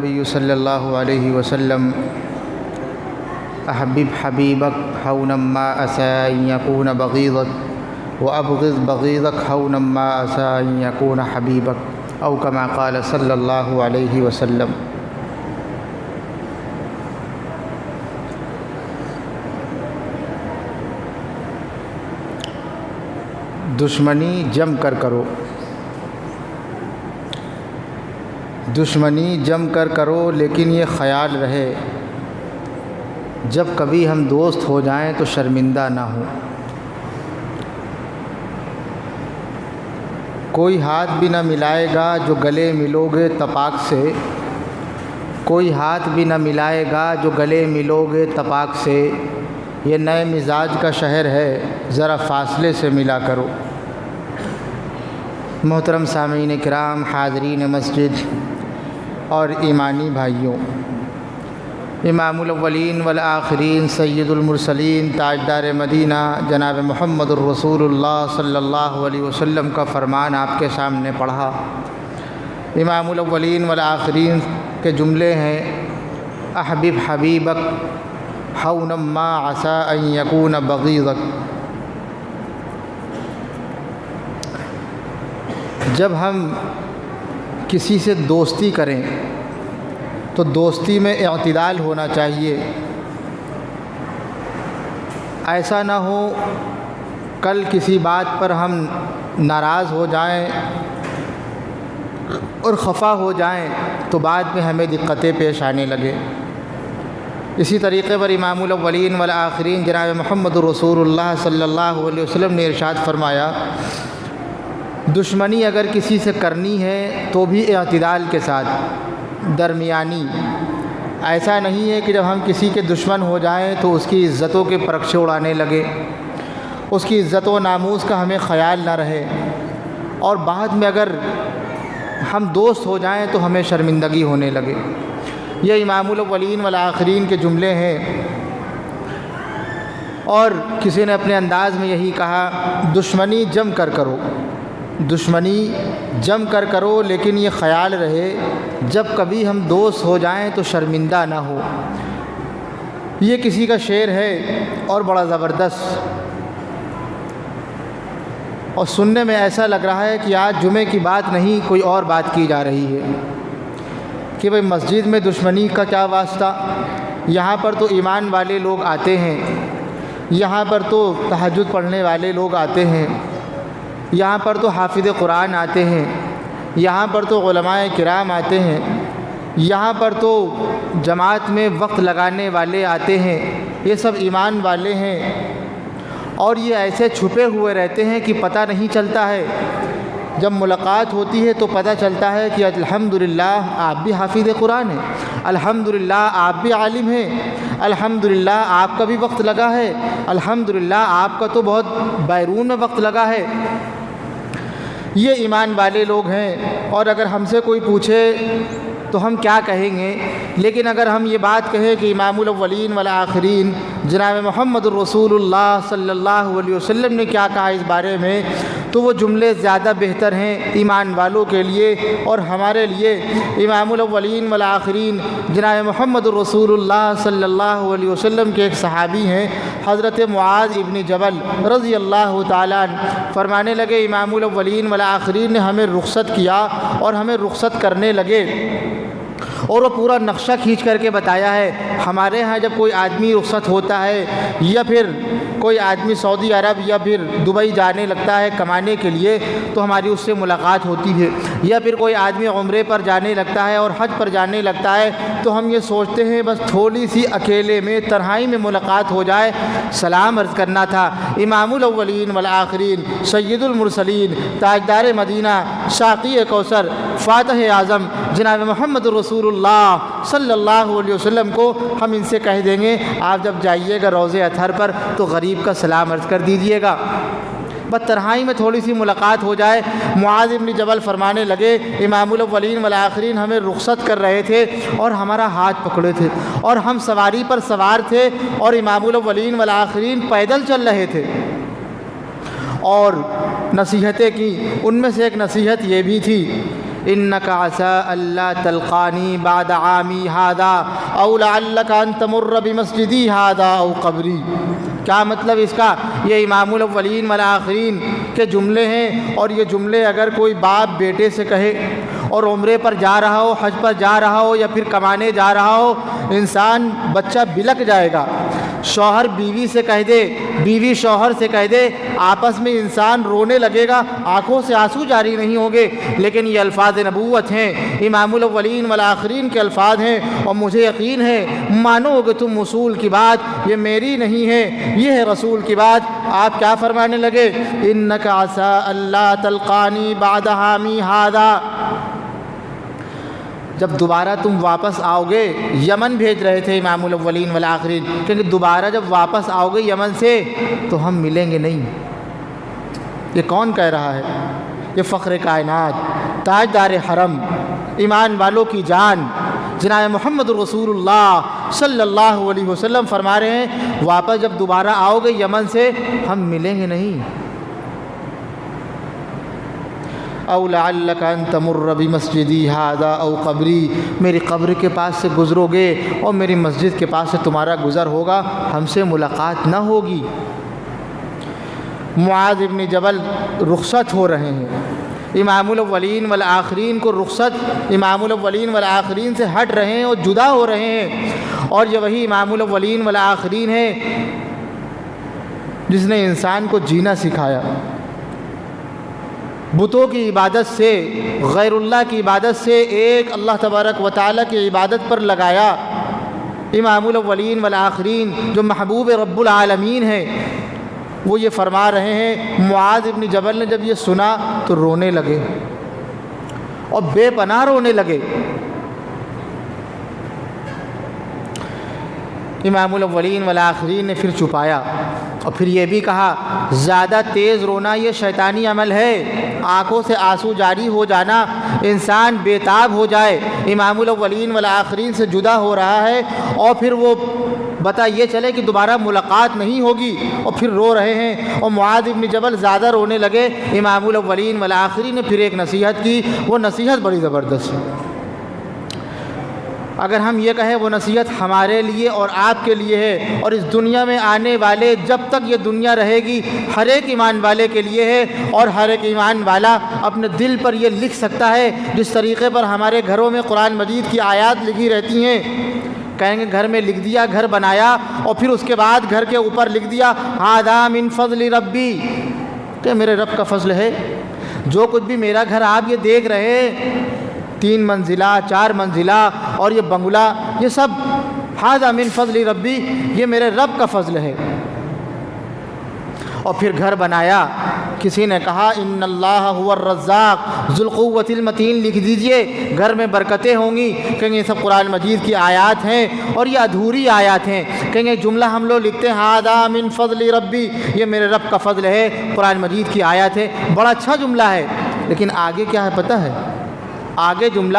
نبی صلی اللہ علیہ وسلم احبب حبیبک حونا ما عسى ان يكون بغيضك وابغض بغيضك حونا ما عسى ان يكون حبیبک او كما قال صلی اللہ علیہ وسلم۔ دشمنی جم کر کرو، دشمنی جم کر کرو، لیکن یہ خیال رہے جب کبھی ہم دوست ہو جائیں تو شرمندہ نہ ہوں۔ کوئی ہاتھ بھی نہ ملائے گا جو گلے ملو گے تپاک سے، کوئی ہاتھ بھی نہ ملائے گا جو گلے ملو گے تپاک سے، یہ نئے مزاج کا شہر ہے ذرا فاصلے سے ملا کرو۔ محترم سامعین کرام، حاضرین مسجد اور ایمانی بھائیوں، امام الاولین والآخرین سید المرسلین تاجدار مدینہ جناب محمد الرسول اللہ صلی اللہ علیہ وسلم کا فرمان آپ کے سامنے پڑھا۔ امام الاولین والآخرین کے جملے ہیں: احبب حبیبک حونا ما عسى ان يكون بغيضك۔ جب ہم کسی سے دوستی کریں تو دوستی میں اعتدال ہونا چاہیے۔ ایسا نہ ہو کل کسی بات پر ہم ناراض ہو جائیں اور خفا ہو جائیں تو بعد میں ہمیں دقتیں پیش آنے لگے۔ اسی طریقے پر امام الاولین والآخرین جناب محمد رسول اللہ صلی اللہ علیہ وسلم نے ارشاد فرمایا، دشمنی اگر کسی سے کرنی ہے تو بھی اعتدال کے ساتھ، درمیانی۔ ایسا نہیں ہے کہ جب ہم کسی کے دشمن ہو جائیں تو اس کی عزتوں کے پرچے اڑانے لگے، اس کی عزت و ناموس کا ہمیں خیال نہ رہے، اور بعد میں اگر ہم دوست ہو جائیں تو ہمیں شرمندگی ہونے لگے۔ یہ امام الاولین والآخرین کے جملے ہیں۔ اور کسی نے اپنے انداز میں یہی کہا، دشمنی جم کر کرو، دشمنی جم کر کرو، لیکن یہ خیال رہے جب کبھی ہم دوست ہو جائیں تو شرمندہ نہ ہو۔ یہ کسی کا شعر ہے اور بڑا زبردست، اور سننے میں ایسا لگ رہا ہے کہ آج جمعے کی بات نہیں، کوئی اور بات کی جا رہی ہے کہ بھئی مسجد میں دشمنی کا کیا واسطہ؟ یہاں پر تو ایمان والے لوگ آتے ہیں، یہاں پر تو تہجد پڑھنے والے لوگ آتے ہیں، یہاں پر تو حافظ قرآن آتے ہیں، یہاں پر تو علماء کرام آتے ہیں، یہاں پر تو جماعت میں وقت لگانے والے آتے ہیں، یہ سب ایمان والے ہیں، اور یہ ایسے چھپے ہوئے رہتے ہیں کہ پتہ نہیں چلتا ہے۔ جب ملاقات ہوتی ہے تو پتہ چلتا ہے کہ الحمدللہ آپ بھی حافظ قرآن ہیں، الحمدللہ آپ بھی عالم ہیں، الحمدللہ آپ کا بھی وقت لگا ہے، الحمدللہ آپ کا تو بہت بیرون میں وقت لگا ہے۔ یہ ایمان والے لوگ ہیں، اور اگر ہم سے کوئی پوچھے تو ہم کیا کہیں گے؟ لیکن اگر ہم یہ بات کہیں کہ امام الاولین والآخرین جناب محمد الرسول اللہ صلی اللہ علیہ وسلم نے کیا کہا اس بارے میں، تو وہ جملے زیادہ بہتر ہیں ایمان والوں کے لیے اور ہمارے لیے۔ امام الاولین والآخرین جناب محمد الرسول اللہ صلی اللہ علیہ وسلم کے ایک صحابی ہیں، حضرت معاذ ابن جبل رضی اللہ تعالیٰ عنہ، فرمانے لگے امام الاولین والآخرین نے ہمیں رخصت کیا اور ہمیں رخصت کرنے لگے، اور وہ پورا نقشہ کھینچ کر کے بتایا ہے۔ ہمارے ہاں جب کوئی آدمی رخصت ہوتا ہے، یا پھر کوئی آدمی سعودی عرب یا پھر دبئی جانے لگتا ہے کمانے کے لیے، تو ہماری اس سے ملاقات ہوتی ہے، یا پھر کوئی آدمی عمرے پر جانے لگتا ہے اور حج پر جانے لگتا ہے، تو ہم یہ سوچتے ہیں بس تھوڑی سی اکیلے میں تنہائی میں ملاقات ہو جائے، سلام عرض کرنا تھا۔ امام الاولین والآخرین سید المرسلین تاجدار مدینہ ساقی کوثر فاتح اعظم جناب محمد رسول اللہ صلی اللہ علیہ وسلم کو ہم ان سے کہہ دیں گے، آپ جب جائیے گا روضہ اطہر پر تو غریب کا سلام عرض کر دیجیے گا، بس تنہائی میں تھوڑی سی ملاقات ہو جائے۔ معاذ بن جبل فرمانے لگے امام الاولین والآخرین ہمیں رخصت کر رہے تھے اور ہمارا ہاتھ پکڑے تھے، اور ہم سواری پر سوار تھے اور امام الاولین والآخرین پیدل چل رہے تھے، اور نصیحتیں کی۔ ان میں سے ایک نصیحت یہ بھی تھی إنك عسى ألا تلقاني بعد عامي هذا أو لعلك أن تمر بمسجدي هذا أو قبري۔ کیا مطلب اس کا؟ یہ امام الاولین والآخرین کے جملے ہیں، اور یہ جملے اگر کوئی باپ بیٹے سے کہے اور عمرے پر جا رہا ہو، حج پر جا رہا ہو، یا پھر کمانے جا رہا ہو، انسان بچہ بلک جائے گا۔ شوہر بیوی سے کہہ دے، بیوی شوہر سے کہہ دے، آپس میں انسان رونے لگے گا، آنکھوں سے آنسو جاری نہیں ہوں گے، لیکن یہ الفاظ نبوت ہیں، امام الاولین والآخرین کے الفاظ ہیں، اور مجھے یقین ہے مانو گے تم اصول کی بات، یہ میری نہیں ہے، یہ ہے رسول کی بات۔ آپ کیا فرمانے لگے؟ انک عسى الا تلقانی بعد عامی ھذا، جب دوبارہ تم واپس آؤ گے، یمن بھیج رہے تھے امام الاولین والآخرین، کیونکہ دوبارہ جب واپس آؤ گے یمن سے تو ہم ملیں گے نہیں۔ یہ کون کہہ رہا ہے؟ یہ فخر کائنات، تاجدار حرم، ایمان والوں کی جان، جناب محمد رسول اللہ صلی اللہ علیہ وسلم فرما رہے ہیں واپس جب دوبارہ آؤ گے یمن سے ہم ملیں گے نہیں۔ او لعلک ان تمر بمسجدی ھذا او قبری، میری قبر کے پاس سے گزرو گے اور میری مسجد کے پاس سے تمہارا گزر ہوگا، ہم سے ملاقات نہ ہوگی۔ معاذ ابن جبل رخصت ہو رہے ہیں، امام الاولین والآخرین کو رخصت، امام الاولین والآخرین سے ہٹ رہے ہیں اور جدا ہو رہے ہیں، اور یہ وہی امام الاولین والآخرین ہے جس نے انسان کو جینا سکھایا، بتوں کی عبادت سے، غیر اللہ کی عبادت سے ایک اللہ تبارک و تعالیٰ کی عبادت پر لگایا۔ امام الاولین والآخرین جو محبوب رب العالمین ہیں وہ یہ فرما رہے ہیں، معاذ ابن جبل نے جب یہ سنا تو رونے لگے اور بے پناہ رونے لگے۔ امام الاولین والآخرین نے پھر چھپایا اور پھر یہ بھی کہا زیادہ تیز رونا یہ شیطانی عمل ہے، آنکھوں سے آنسو جاری ہو جانا، انسان بیتاب ہو جائے، امام الاولین والآخرین سے جدا ہو رہا ہے اور پھر وہ بتا یہ چلے کہ دوبارہ ملاقات نہیں ہوگی، اور پھر رو رہے ہیں، اور معاذ ابن جبل زیادہ رونے لگے۔ امام الاولین والآخرین نے پھر ایک نصیحت کی، وہ نصیحت بڑی زبردست ہے۔ اگر ہم یہ کہیں وہ نصیحت ہمارے لیے اور آپ کے لیے ہے، اور اس دنیا میں آنے والے جب تک یہ دنیا رہے گی ہر ایک ایمان والے کے لیے ہے، اور ہر ایک ایمان والا اپنے دل پر یہ لکھ سکتا ہے جس طریقے پر ہمارے گھروں میں قرآن مجید کی آیات لکھی رہتی ہیں۔ کہیں گے گھر میں لکھ دیا، گھر بنایا، اور پھر اس کے بعد گھر کے اوپر لکھ دیا ھذا من فضل ربی، کہ میرے رب کا فضل ہے، جو کچھ بھی میرا گھر آپ یہ دیکھ رہے ہیں 3 منزلہ 4 منزلہ اور یہ بنگلہ، یہ سب ھذا من فضل ربی، یہ میرے رب کا فضل ہے۔ اور پھر گھر بنایا، کسی نے کہا ان اللہ هو الرزاق ذو القوۃ المتین، لکھ دیجئے گھر میں برکتیں ہوں گی، کہیں یہ سب قرآن مجید کی آیات ہیں اور یہ ادھوری آیات ہیں، کہیں گے جملہ ہم لوگ لکھتے ہیں ھذا من فضل ربی، یہ میرے رب کا فضل ہے، قرآن مجید کی آیات ہے، بڑا اچھا جملہ ہے، لیکن آگے کیا ہے پتہ ہے؟ آگے جملہ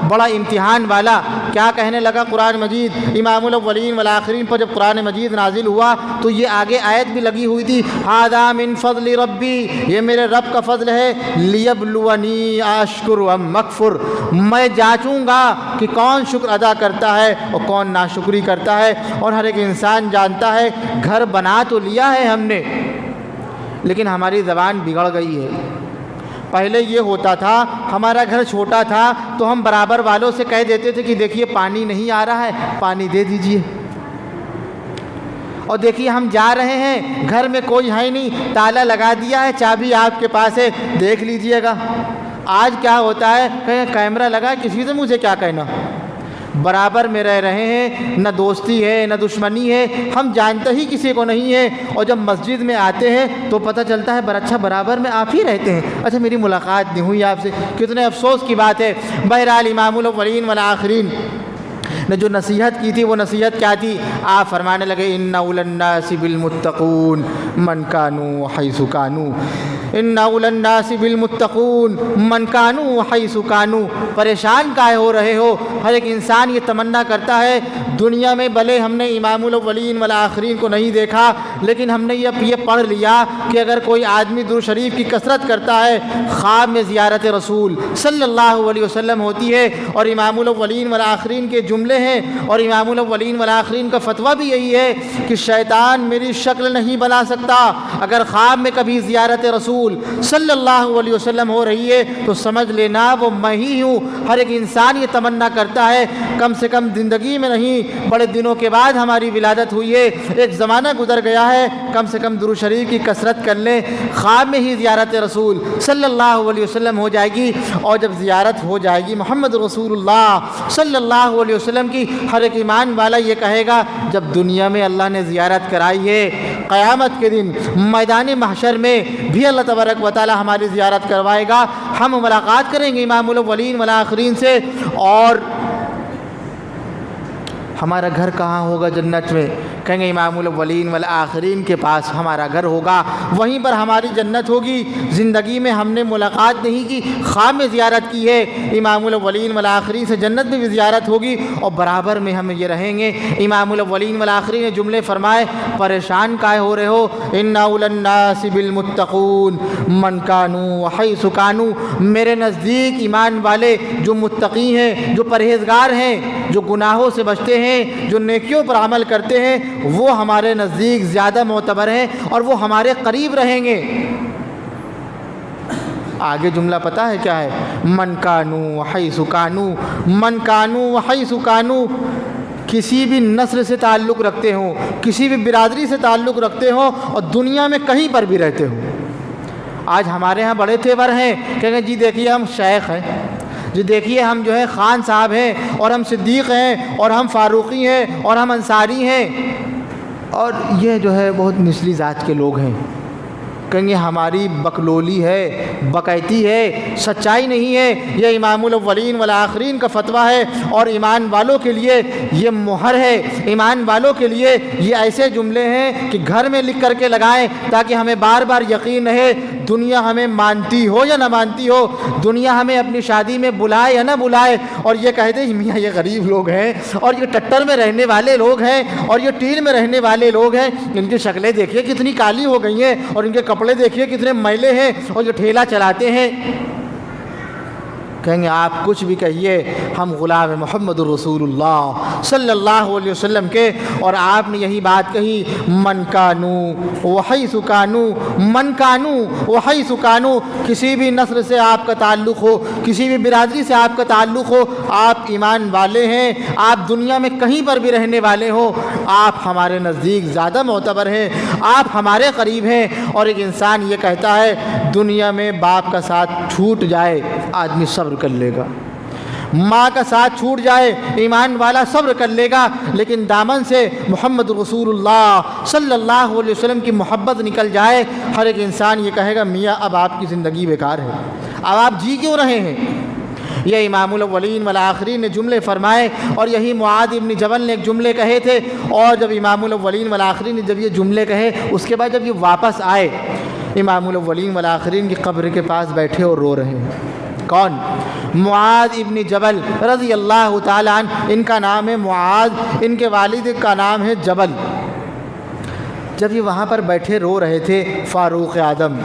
بڑا امتحان والا، کیا کہنے لگا قرآن مجید؟ امام الاولین والآخرین پر جب قرآن مجید نازل ہوا تو یہ آگے آیت بھی لگی ہوئی تھی ھذا من فضل ربی، یہ میرے رب کا فضل ہے، لیبلونی اشکر ام اکفر، میں جانچوں گا کہ کون شکر ادا کرتا ہے اور کون ناشکری کرتا ہے۔ اور ہر ایک انسان جانتا ہے گھر بنا تو لیا ہے ہم نے، لیکن ہماری زبان بگڑ گئی ہے۔ پہلے یہ ہوتا تھا ہمارا گھر چھوٹا تھا تو ہم برابر والوں سے کہہ دیتے تھے کہ دیکھیے پانی نہیں آ رہا ہے، پانی دے دیجئے، اور دیکھیے ہم جا رہے ہیں گھر میں کوئی ہے نہیں، تالا لگا دیا ہے، چابی آپ کے پاس ہے، دیکھ لیجئے گا۔ آج کیا ہوتا ہے، کہیں کیمرہ لگا، کسی سے مجھے کیا کہنا، برابر میں رہ رہے ہیں، نہ دوستی ہے نہ دشمنی ہے، ہم جانتے ہی کسی کو نہیں ہے، اور جب مسجد میں آتے ہیں تو پتہ چلتا ہے اچھا برابر میں آپ ہی رہتے ہیں، اچھا میری ملاقات نہیں ہوئی آپ سے، کتنے افسوس کی بات ہے۔ بہرحال امام الاولین والآخرین نے جو نصیحت کی تھی وہ نصیحت کیا تھی؟ آپ فرمانے لگے ان اول الناس بالمتقون من کانوا حیث کانوا، ان اول الناس بالمتقون من کانوا حیث کانوا۔ پریشان کائے ہو رہے ہو؟ ہر ایک انسان یہ تمنا کرتا ہے دنیا میں بھلے ہم نے امام الاولین والآخرین کو نہیں دیکھا، لیکن ہم نے یہ پڑھ لیا کہ اگر کوئی آدمی درود شریف کی کثرت کرتا ہے، خواب میں زیارت رسول صلی اللہ علیہ وسلم ہوتی ہے، اور امام الاولین والآخرین کے جملے ہیں، اور امام الاولین والآخرین کا فتویٰ بھی یہی ہے کہ شیطان میری شکل نہیں بنا سکتا۔ اگر خواب میں کبھی زیارت رسول صلی اللہ علیہ وسلم ہو رہی ہے تو سمجھ لینا وہ میں ہی ہوں۔ ہر ایک انسان یہ تمنا کرتا ہے کم سے کم زندگی میں نہیں، بڑے دنوں کے بعد ہماری ولادت ہوئی ہے، ایک زمانہ گزر گیا ہے، کم سے کم درود شریف کی کثرت کر لیں۔ خواب میں ہی زیارت رسول صلی اللہ علیہ وسلم ہو جائے گی، اور جب زیارت ہو جائے گی محمد رسول اللہ صلی اللہ علیہ وسلم کی، ہر ایک ایمان والا یہ کہے گا جب دنیا میں اللہ نے زیارت کرائی ہے، قیامت کے دن میدان محشر میں بھی اللہ تبارک و تعالی ہماری زیارت کروائے گا، ہم ملاقات کریں گے امام الاولین والآخرین سے، اور ہمارا گھر کہاں ہوگا جنت میں؟ کہیں گے امام الاولین والآخرین کے پاس ہمارا گھر ہوگا، وہیں پر ہماری جنت ہوگی۔ زندگی میں ہم نے ملاقات نہیں کی، خواب میں زیارت کی ہے، امام الاولین والآخرین سے جنت میں بھی زیارت ہوگی، اور برابر میں ہم یہ رہیں گے۔ امام الاولین والآخرین نے جملے فرمائے پریشان کائے ہو رہے ہو؟ ان اول الناس بالمتقون من کانوا حیث کانوا، میرے نزدیک ایمان والے جو متقی ہیں، جو پرہیزگار ہیں، جو گناہوں سے بچتے ہیں، جو نیکیوں پر عمل کرتے ہیں، وہ ہمارے نزدیک زیادہ معتبر ہیں اور وہ ہمارے قریب رہیں گے۔ آگے جملہ پتہ ہے کیا ہے؟ من کانوا حیث کانوا، من کانوا حیث کانوا، کسی بھی نسل سے تعلق رکھتے ہوں، کسی بھی برادری سے تعلق رکھتے ہوں، اور دنیا میں کہیں پر بھی رہتے ہوں۔ آج ہمارے ہاں بڑے تیور ہیں، کہیں جی دیکھیے ہم شیخ ہیں، جی دیکھیے ہم جو ہے خان صاحب ہیں، اور ہم صدیق ہیں، اور ہم فاروقی ہیں، اور ہم انصاری ہیں، اور یہ جو ہے بہت نچلی ذات کے لوگ ہیں۔ کہیں گے ہماری بکلولی ہے، بکیتی ہے، سچائی نہیں ہے، یہ امام الاولین والآخرین کا فتویٰ ہے، اور ایمان والوں کے لیے یہ مہر ہے، ایمان والوں کے لیے یہ ایسے جملے ہیں کہ گھر میں لکھ کر کے لگائیں تاکہ ہمیں بار بار یقین رہے، دنیا ہمیں مانتی ہو یا نہ مانتی ہو، دنیا ہمیں اپنی شادی میں بلائے یا نہ بلائے، اور یہ کہتے ہیں میاں یہ غریب لوگ ہیں، اور یہ ٹٹر میں رہنے والے لوگ ہیں، اور یہ ٹیل میں رہنے والے لوگ ہیں، ان کی شکلیں دیکھیے کتنی کالی ہو گئی ہیں، اور ان کے کپڑے دیکھیے کتنے میلے ہیں، اور جو ٹھیلا چلاتے ہیں۔ کہیں گے آپ کچھ بھی کہیے، ہم غلام محمد رسول اللہ صلی اللہ علیہ وسلم کے، اور آپ نے یہی بات کہی من کانوا وحیث کانوا، من کانوا وحیث کانوا، کسی بھی نسل سے آپ کا تعلق ہو، کسی بھی برادری سے آپ کا تعلق ہو، آپ ایمان والے ہیں، آپ دنیا میں کہیں پر بھی رہنے والے ہو، آپ ہمارے نزدیک زیادہ معتبر ہیں، آپ ہمارے قریب ہیں۔ اور ایک انسان یہ کہتا ہے دنیا میں باپ کا ساتھ چھوٹ جائے آدمی صبر کر لے گا، ماں کا ساتھ چھوٹ جائے ایمان والا صبر کر لے گا، لیکن دامن سے محمد رسول اللہ صلی اللہ علیہ وسلم کی محبت نکل جائے، ہر ایک انسان یہ کہے گا میاں اب آپ کی زندگی بیکار ہے، اب آپ جی کیوں رہے ہیں؟ یہ امام الاولین والآخرین نے جملے فرمائے، اور یہی معاذ ابن جبل نے ایک جملے کہے تھے، اور جب امام الاولین والآخرین نے جب یہ جملے کہے، اس کے بعد جب یہ واپس آئے، امام الاولین والآخرین کی قبر کے پاس بیٹھے اور رو رہے ہیں۔ کون؟ معاذ ابن جبل رضی اللہ تعالیٰ عنہ، ان کا نام ہے معاذ، ان کے والد کا نام ہے جبل۔ جب یہ وہاں پر بیٹھے رو رہے تھے، فاروق اعظم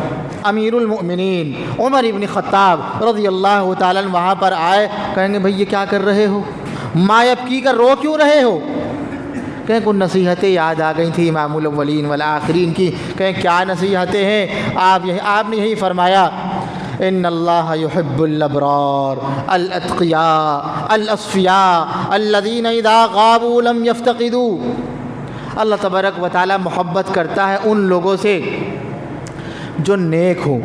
امیر المؤمنین عمر ابن خطاب رضی اللہ تعالیٰ عنہ وہاں پر آئے، کہیں گے بھئی یہ کیا کر رہے ہو؟ مایب کی کر رو کیوں رہے ہو؟ کہیں کچھ نصیحتیں یاد آ گئی تھیں امام الاولین والآخرین کی۔ کہیں کیا نصیحتیں ہیں؟ آپ نے یہی فرمایا ان اللہ یحب الابرار الاتقیاء الاصفیاء الذین اذا غابوا لم یفتقدوا۔ اللہ تبارک و تعالی محبت کرتا ہے ان لوگوں سے جو نیک ہوں،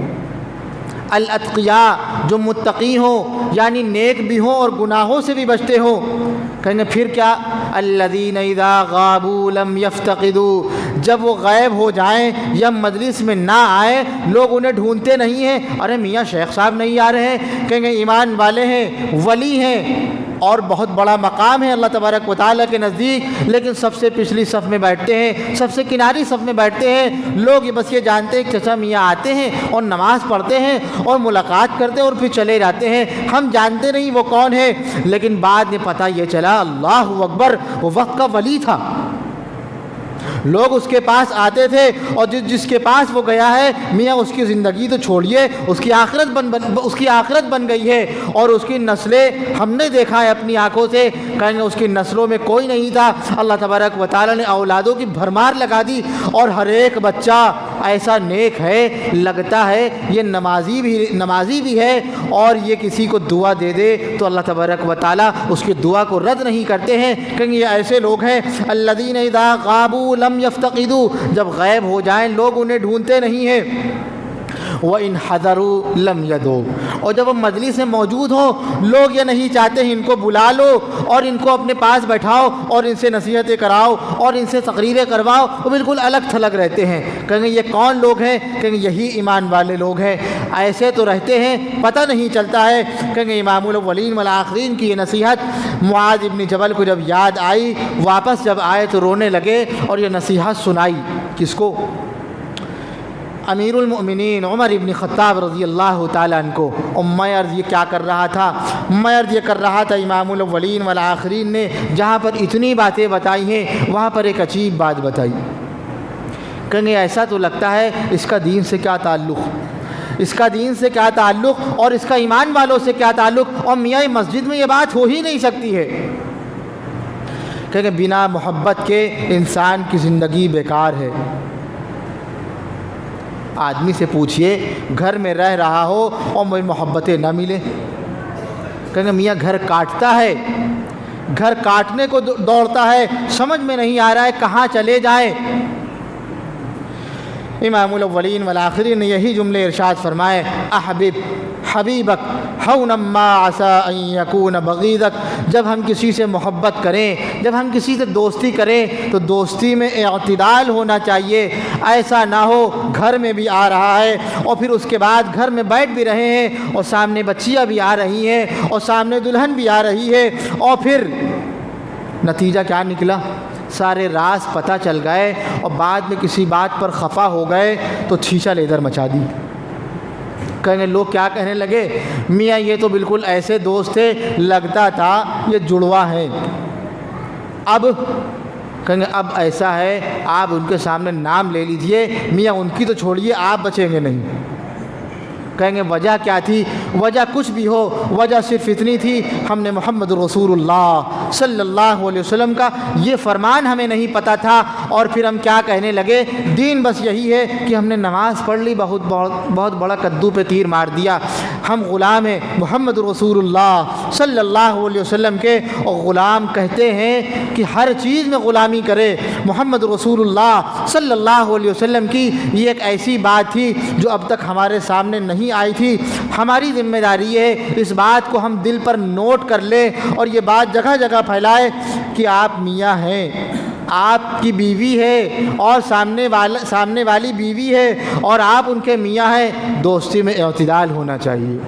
الاتقیاء جو متقی ہوں، یعنی نیک بھی ہوں اور گناہوں سے بھی بچتے ہوں۔ کہیں گے پھر کیا؟ الذین اذا غابوا لم یفتقدوا، جب وہ غائب ہو جائیں یا مجلس میں نہ آئیں لوگ انہیں ڈھونڈتے نہیں ہیں، ارے میاں شیخ صاحب نہیں آ رہے ہیں، کہیں گے ایمان والے ہیں، ولی ہیں اور بہت بڑا مقام ہے اللہ تبارک و تعالیٰ کے نزدیک، لیکن سب سے پچھلی صف میں بیٹھتے ہیں، سب سے کناری صف میں بیٹھتے ہیں، لوگ بس یہ جانتے ہیں کہ چچا میاں آتے ہیں اور نماز پڑھتے ہیں اور ملاقات کرتے ہیں اور پھر چلے جاتے ہیں، ہم جانتے نہیں وہ کون ہے، لیکن بعد میں پتہ یہ چلا اللہ اکبر وہ وقت کا ولی تھا، لوگ اس کے پاس آتے تھے اور جس کے پاس وہ گیا ہے میاں اس کی زندگی تو چھوڑیے، اس کی آخرت بن گئی ہے، اور اس کی نسلیں ہم نے دیکھا ہے اپنی آنکھوں سے، کہیں گے اس کی نسلوں میں کوئی نہیں تھا، اللہ تبارک و تعالیٰ نے اولادوں کی بھرمار لگا دی، اور ہر ایک بچہ ایسا نیک ہے لگتا ہے یہ نمازی بھی ہے، اور یہ کسی کو دعا دے دے تو اللہ تبارک و تعالیٰ اس کی دعا کو رد نہیں کرتے ہیں، کہیں یہ ایسے لوگ ہیں الذین اذا غابوا لم یفتقدوا، جب غائب ہو جائیں لوگ انہیں ڈھونڈتے نہیں ہیں، وَإِنْ حَضَرُوا لَمْ يَدْعُوا، اور جب وہ مجلس میں موجود ہوں لوگ یہ نہیں چاہتے ہیں ان کو بلا لو اور ان کو اپنے پاس بیٹھاؤ اور ان سے نصیحتیں کراؤ اور ان سے تقریریں کرواؤ، وہ بالکل الگ تھلگ رہتے ہیں، کہیں گے یہ کون لوگ ہیں، کہیں گے یہی ایمان والے لوگ ہیں، ایسے تو رہتے ہیں پتہ نہیں چلتا ہے، کہیں گے امام الاولین والآخرین کی یہ نصیحت معاذ ابن جبل کو جب یاد آئی، واپس جب آئے تو رونے لگے اور یہ نصیحت سنائی کس کو؟ امیر المؤمنین عمر ابن خطاب رضی اللہ تعالیٰ عنہ کو، اور میں عرض یہ کیا کر رہا تھا؟ میں عرض یہ کر رہا تھا امام الاولین والآخرین نے جہاں پر اتنی باتیں بتائی ہیں وہاں پر ایک عجیب بات بتائی، کہیں گے ایسا تو لگتا ہے اس کا دین سے کیا تعلق، اس کا دین سے کیا تعلق اور اس کا ایمان والوں سے کیا تعلق، اور میاں مسجد میں یہ بات ہو ہی نہیں سکتی ہے، کہیں گے بنا محبت کے انسان کی زندگی بیکار ہے، آدمی سے پوچھئے گھر میں رہ رہا ہو اور مجھے محبتیں نہ ملے، کہیں گے میاں گھر کاٹتا ہے، گھر کاٹنے کو دوڑتا ہے، سمجھ میں نہیں آ رہا ہے کہاں چلے جائیں۔ امام الاولین والآخرین نے یہی جملے ارشاد فرمائے، احبب حبیبک ہونا ما عسى ان یکون بغیضک، جب ہم کسی سے محبت کریں، جب ہم کسی سے دوستی کریں تو دوستی میں اعتدال ہونا چاہیے، ایسا نہ ہو گھر میں بھی آ رہا ہے اور پھر اس کے بعد گھر میں بیٹھ بھی رہے ہیں اور سامنے بچیاں بھی آ رہی ہیں اور سامنے دلہن بھی آ رہی ہے، اور پھر نتیجہ کیا نکلا؟ سارے راز پتہ چل گئے اور بعد میں کسی بات پر خفا ہو گئے تو چھیچا لیدر مچا دی، کہیں گے لوگ کیا کہنے لگے، میاں یہ تو بالکل ایسے دوست تھے لگتا تھا یہ جڑوا ہیں، اب کہیں گے اب ایسا ہے آپ ان کے سامنے نام لے لیجئے، میاں ان کی تو چھوڑیے آپ بچیں گے نہیں، کہیں گے وجہ کیا تھی؟ وجہ کچھ بھی ہو، وجہ صرف اتنی تھی ہم نے محمد رسول اللہ صلی اللہ علیہ وسلم کا یہ فرمان ہمیں نہیں پتہ تھا، اور پھر ہم کیا کہنے لگے، دین بس یہی ہے کہ ہم نے نماز پڑھ لی، بہت بڑا کدو پہ تیر مار دیا، ہم غلام ہیں محمد رسول اللہ صلی اللہ علیہ وسلم کے، اور غلام کہتے ہیں کہ ہر چیز میں غلامی کرے، محمد رسول اللہ صلی اللہ علیہ وسلم کی یہ ایک ایسی بات تھی جو اب تک ہمارے سامنے نہیں آئی تھی، ہماری ذمہ داری ہے اس بات کو ہم دل پر نوٹ کر لیں اور یہ بات جگہ جگہ پھیلائے کہ آپ میاں ہیں، آپ کی بیوی ہے اور سامنے والی بیوی ہے اور آپ ان کے میاں ہیں، دوستی میں اعتدال ہونا چاہیے،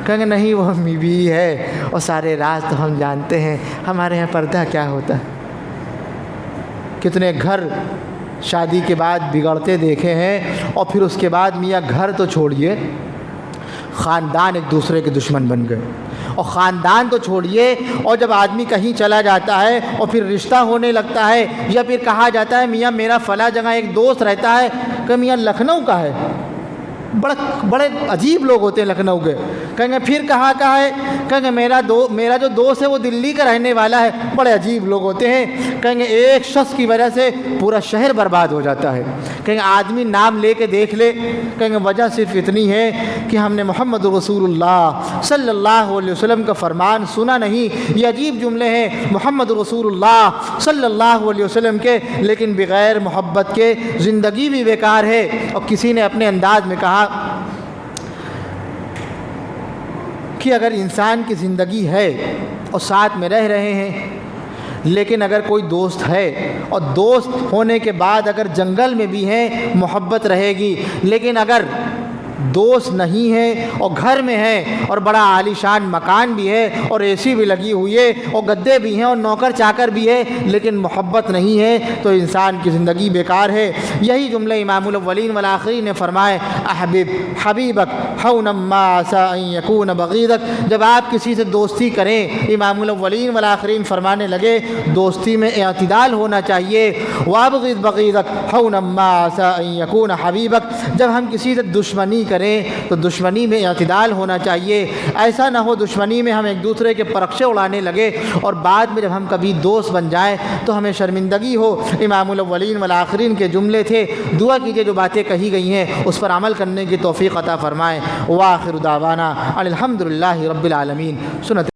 کہیں گے نہیں وہ بیوی ہے اور سارے راز تو ہم جانتے ہیں، ہمارے یہاں پردہ کیا ہوتا ہے، کتنے گھر شادی کے بعد بگڑتے دیکھے ہیں، اور پھر اس کے بعد میاں گھر تو چھوڑیے خاندان ایک دوسرے کے دشمن بن گئے، اور خاندان تو چھوڑیے، اور جب آدمی کہیں چلا جاتا ہے اور پھر رشتہ ہونے لگتا ہے یا پھر کہا جاتا ہے میاں میرا فلاں جگہ ایک دوست رہتا ہے، کہ میاں لکھنؤ کا ہے، بڑے عجیب لوگ ہوتے ہیں لکھنؤ کے، کہیں گے پھر کہاں کا ہے، کہیں گے میرا جو دوست ہے وہ دلی کا رہنے والا ہے، بڑے عجیب لوگ ہوتے ہیں، کہیں گے ایک شخص کی وجہ سے پورا شہر برباد ہو جاتا ہے، کہیں گے آدمی نام لے کے دیکھ لے، کہیں گے وجہ صرف اتنی ہے کہ ہم نے محمد رسول اللہ صلی اللہ علیہ وسلم کا فرمان سنا نہیں، یہ عجیب جملے ہیں محمد رسول اللہ صلی اللہ علیہ وسلم کے، لیکن بغیر محبت کے زندگی بھی بیکار ہے، اور کسی نے اپنے انداز میں کہا کہ اگر انسان کی زندگی ہے اور ساتھ میں رہ رہے ہیں لیکن اگر کوئی دوست ہے اور دوست ہونے کے بعد اگر جنگل میں بھی ہیں محبت رہے گی، لیکن اگر دوست نہیں ہے اور گھر میں ہے اور بڑا عالیشان مکان بھی ہے اور اے سی بھی لگی ہوئی ہے اور گدے بھی ہیں اور نوکر چاکر بھی ہے لیکن محبت نہیں ہے تو انسان کی زندگی بیکار ہے۔ یہی جملے امام الاولین والآخرین نے فرمائے، احبب حبیبک حونا ما عسى ان یکون بغیضک۔ جب آپ کسی سے دوستی کریں، امام الاولین والآخرین فرمانے لگے دوستی میں اعتدال ہونا چاہیے، وابغض بغیضک حونا ما عسى ان یکون حبیبک۔ جب ہم کسی سے دشمنی کریں تو دشمنی میں اعتدال ہونا چاہیے، ایسا نہ ہو دشمنی میں ہم ایک دوسرے کے پرخشے اڑانے لگے اور بعد میں جب ہم کبھی دوست بن جائیں تو ہمیں شرمندگی ہو۔ امام الاولین والآخرین کے جملے تھے، دعا کیجئے جو باتیں کہی گئی ہیں اس پر عمل کرنے کی توفیق عطا فرمائے۔ وآخر دعوانا ان الحمد للہ رب العالمین۔ سنت